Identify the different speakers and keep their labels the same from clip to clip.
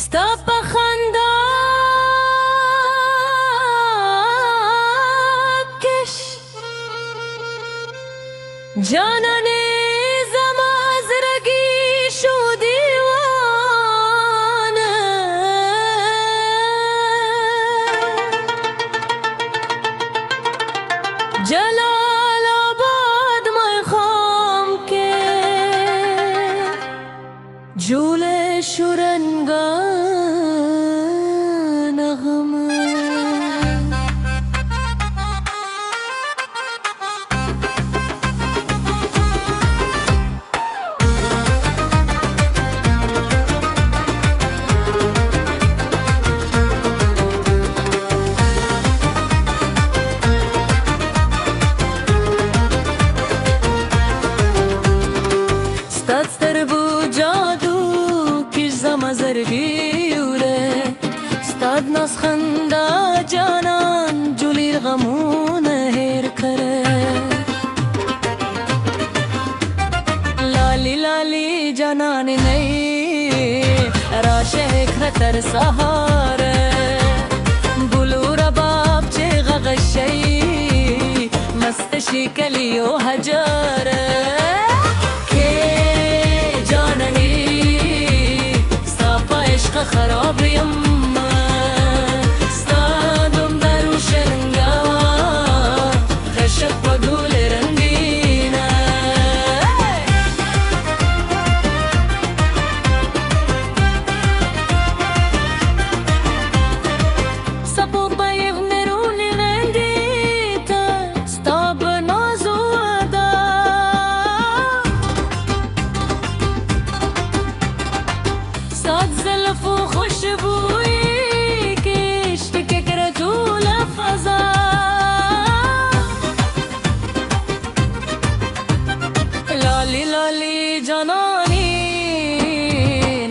Speaker 1: ستا په خندا کش جانانې زما زړګی شو دیوانه جلال آباد مایخام کې جوله شورنگا ستاد ناز خندا جانان جولی غمون هیر کره لالی لالی جانان نی راشه خطر سهاره بلو رباب چه غغشی مستشی کلی و حجاره خراب يما استادم دارو شرنگا خشب وقول رنگينا سبو بايف نروني غنديتا ستاب نازو ادا ساد زلفو خوشبوئی کشت که کرتو لفظا لالی لالی جانانی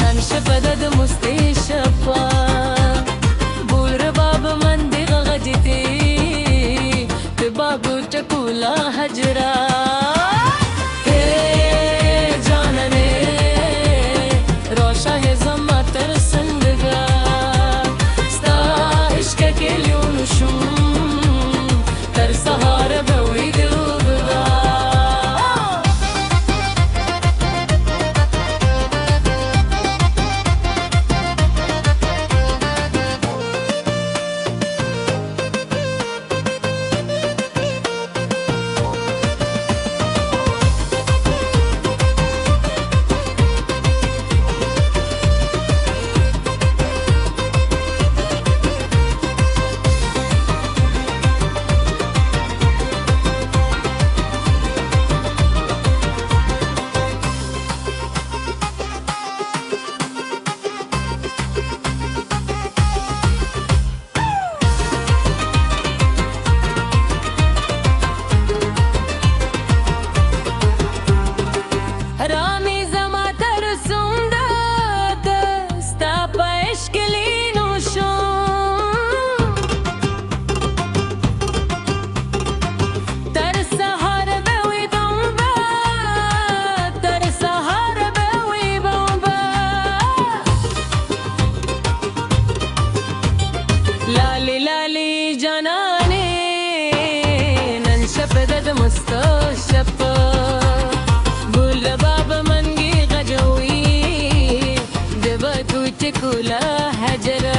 Speaker 1: ننش بدد مستی شفا بول رباب من دیغ غجتی ببابو چکولا حجرا لالی لالی جانانی ننشف دد مستشف بول باب منگی غجوی دبا تو چکولا حجر